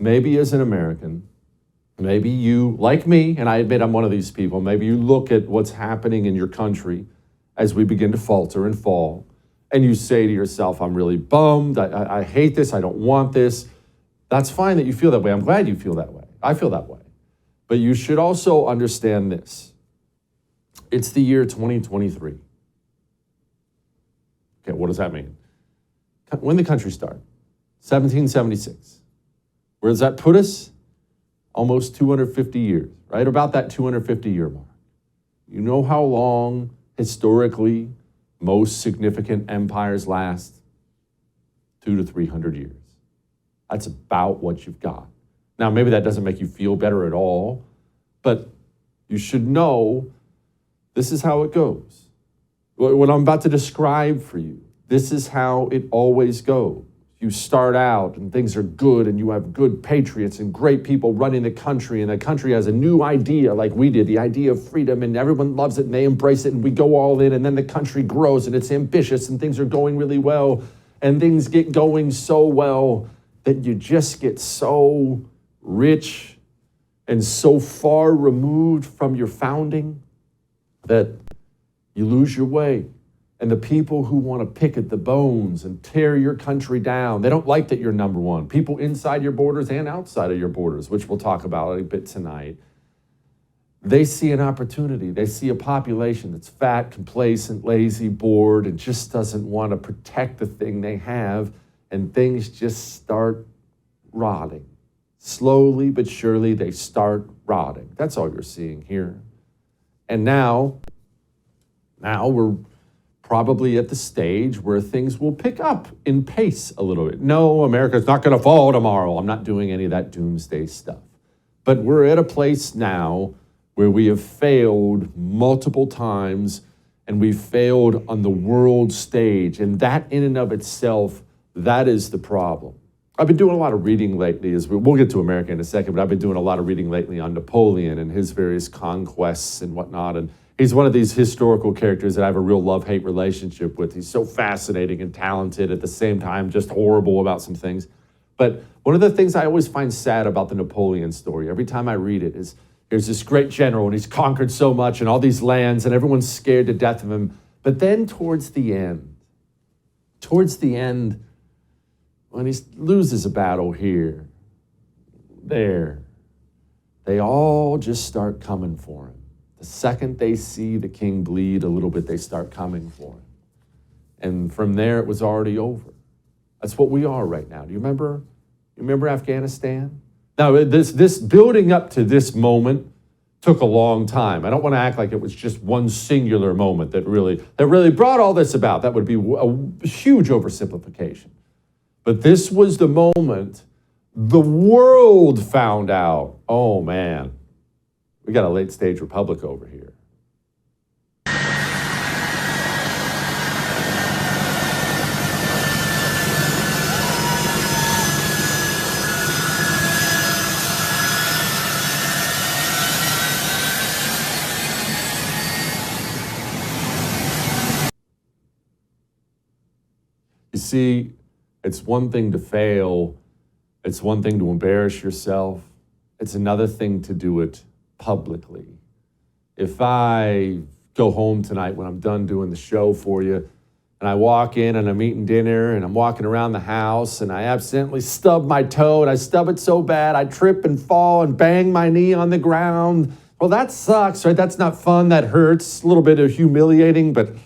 maybe as an American, maybe you, like me, and I admit I'm one of these people, maybe you look at what's happening in your country as we begin to falter and fall, and you say to yourself, I'm really bummed, I hate this, I don't want this. That's fine that you feel that way. I'm glad you feel that way. I feel that way. But you should also understand this. It's the year 2023. Okay, what does that mean? When did the country start? 1776. Where does that put us? Almost 250 years, right? About that 250-year mark. You know how long, historically, most significant empires last? 200 to 300 years. That's about what you've got. Now, maybe that doesn't make you feel better at all, but you should know this is how it goes. What I'm about to describe for you, this is how it always goes. You start out and things are good and you have good patriots and great people running the country, and the country has a new idea like we did, the idea of freedom, and everyone loves it and they embrace it and we go all in, and then the country grows and it's ambitious and things are going really well, and things get going so well that you just get so rich and so far removed from your founding that you lose your way. And the people who want to pick at the bones and tear your country down, they don't like that you're number one. People inside your borders and outside of your borders, which we'll talk about a bit tonight, they see an opportunity. They see a population that's fat, complacent, lazy, bored, and just doesn't want to protect the thing they have, and things just start rotting. Slowly but surely, they start rotting. That's all you're seeing here. And now we're probably at the stage where things will pick up in pace a little bit. No, America's not going to fall tomorrow. I'm not doing any of that doomsday stuff. But we're at a place now where we have failed multiple times, and we've failed on the world stage. And that in and of itself, that is the problem. I've been doing a lot of reading lately, we'll get to America in a second, but I've been doing a lot of reading lately on Napoleon and his various conquests and whatnot. And he's one of these historical characters that I have a real love-hate relationship with. He's so fascinating and talented, at the same time just horrible about some things. But one of the things I always find sad about the Napoleon story, every time I read it, is there's this great general and he's conquered so much and all these lands and everyone's scared to death of him. But then towards the end, when he loses a battle here, there, they all just start coming for him. The second they see the king bleed a little bit, they start coming for him. And from there, it was already over. That's what we are right now. Do you remember? You remember Afghanistan? Now, this building up to this moment took a long time. I don't want to act like it was just one singular moment that really brought all this about. That would be a huge oversimplification. But this was the moment the world found out, oh man, we got a late stage republic over here. You see, it's one thing to fail. It's one thing to embarrass yourself. It's another thing to do it publicly. If I go home tonight when I'm done doing the show for you, and I walk in and I'm eating dinner and I'm walking around the house and I accidentally stub my toe and I stub it so bad I trip and fall and bang my knee on the ground, well, that sucks, right? That's not fun. That hurts. A little bit of humiliating, but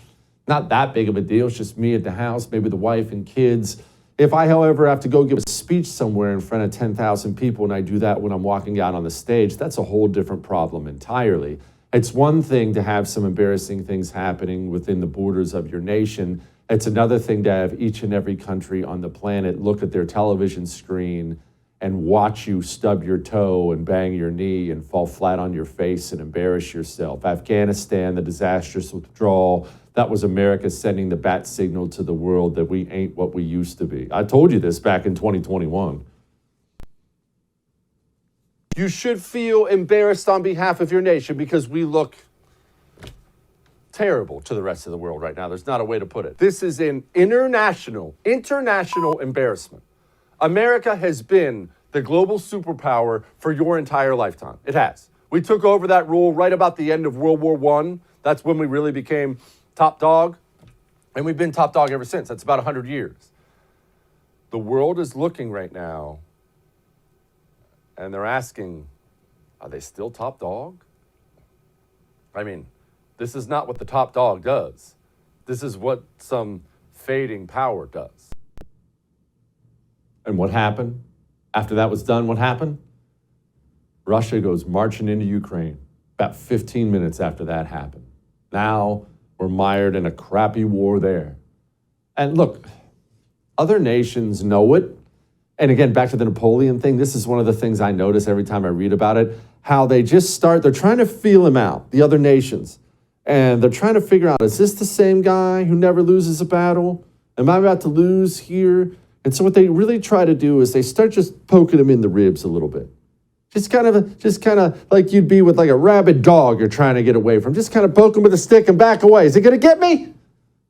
not that big of a deal. It's just me at the house, maybe the wife and kids. If I, however, have to go give a speech somewhere in front of 10,000 people, and I do that when I'm walking out on the stage, that's a whole different problem entirely. It's one thing to have some embarrassing things happening within the borders of your nation. It's another thing to have each and every country on the planet look at their television screen and watch you stub your toe and bang your knee and fall flat on your face and embarrass yourself. Afghanistan, the disastrous withdrawal, that was America sending the bat signal to the world that we ain't what we used to be. I told you this back in 2021. You should feel embarrassed on behalf of your nation because we look terrible to the rest of the world right now. There's not a way to put it. This is an international embarrassment. America has been the global superpower for your entire lifetime. It has. We took over that role right about the end of World War I. That's when we really became top dog. And we've been top dog ever since. That's about 100 years. The world is looking right now, and they're asking, are they still top dog? I mean, this is not what the top dog does. This is what some fading power does. And what happened? After that was done, what happened? Russia goes marching into Ukraine about 15 minutes after that happened. Now we're mired in a crappy war there. And look, other nations know it. And again, back to the Napoleon thing, this is one of the things I notice every time I read about it, how they just start, they're trying to feel him out, the other nations. And they're trying to figure out, is this the same guy who never loses a battle? Am I about to lose here? And so what they really try to do is they start just poking him in the ribs a little bit. Just kind of like you'd be with like a rabid dog you're trying to get away from. Just kind of poke him with a stick and back away. Is he going to get me?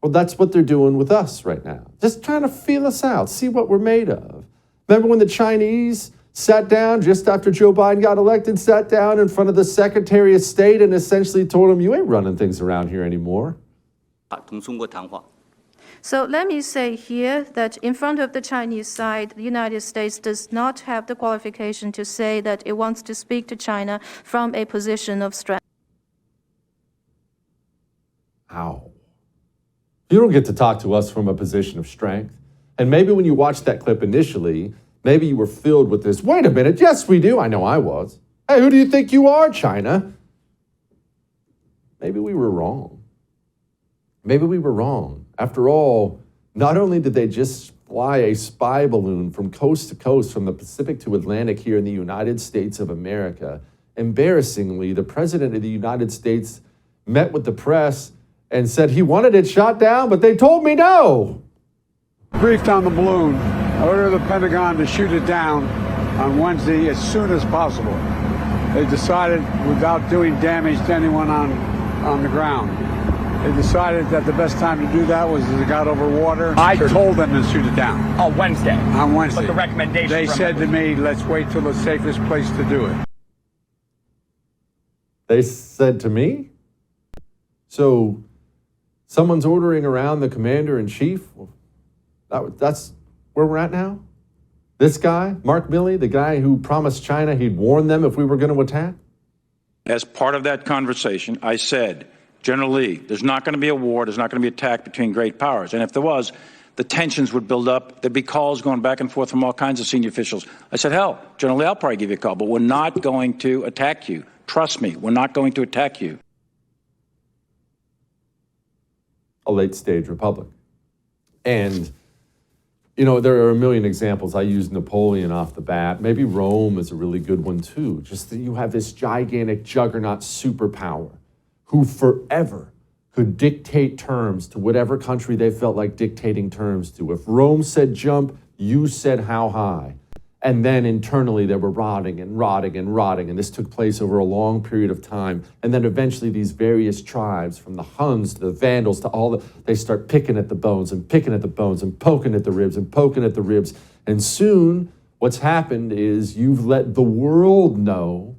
Well, that's what they're doing with us right now. Just trying to feel us out, see what we're made of. Remember when the Chinese sat down just after Joe Biden got elected, sat down in front of the Secretary of State and essentially told him, you ain't running things around here anymore. So let me say here that in front of the Chinese side, the United States does not have the qualification to say that it wants to speak to China from a position of strength. Ow. You don't get to talk to us from a position of strength. And maybe when you watched that clip initially, maybe you were filled with this, wait a minute, yes we do, I know I was. Hey, who do you think you are, China? Maybe we were wrong. Maybe we were wrong. After all, not only did they just fly a spy balloon from coast to coast, from the Pacific to Atlantic here in the United States of America, embarrassingly, the President of the United States met with the press and said he wanted it shot down, but they told me no. Briefed on the balloon, ordered the Pentagon to shoot it down on Wednesday as soon as possible. They decided, without doing damage to anyone on the ground, they decided that the best time to do that was as it got over water. I told them to shoot it down. On Wednesday? On Wednesday. But the recommendation they said to me, let's wait till the safest place to do it. They said to me? So someone's ordering around the commander-in-chief? Well, that's where we're at now? This guy, Mark Milley, the guy who promised China he'd warn them if we were going to attack? As part of that conversation, I said, General Lee, there's not going to be a war, there's not going to be attack between great powers. And if there was, the tensions would build up. There'd be calls going back and forth from all kinds of senior officials. I said, hell, General Lee, I'll probably give you a call, but we're not going to attack you. Trust me, we're not going to attack you. A late-stage republic. And, you know, there are a million examples. I used Napoleon off the bat. Maybe Rome is a really good one, too. Just that you have this gigantic juggernaut superpower who forever could dictate terms to whatever country they felt like dictating terms to. If Rome said jump, you said how high. And then internally they were rotting, and this took place over a long period of time. And then eventually these various tribes, from the Huns to the Vandals to they start picking at the bones and picking at the bones and poking at the ribs and poking at the ribs. And soon what's happened is you've let the world know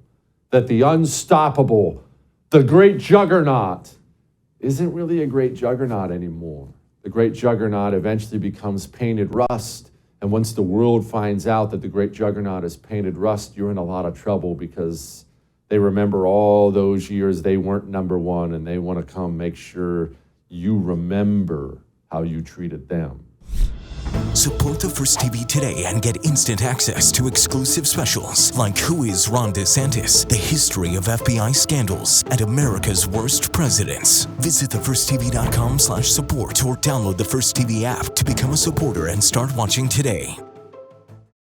that the unstoppable, the great juggernaut, isn't really a great juggernaut anymore. The great juggernaut eventually becomes painted rust. And once the world finds out that the great juggernaut is painted rust, you're in a lot of trouble because they remember all those years they weren't number one, and they want to come make sure you remember how you treated them. Support the First TV today and get instant access to exclusive specials like Who is Ron DeSantis, the history of FBI scandals, and America's worst presidents. Visit thefirsttv.com/support or download the First TV app to become a supporter and start watching today.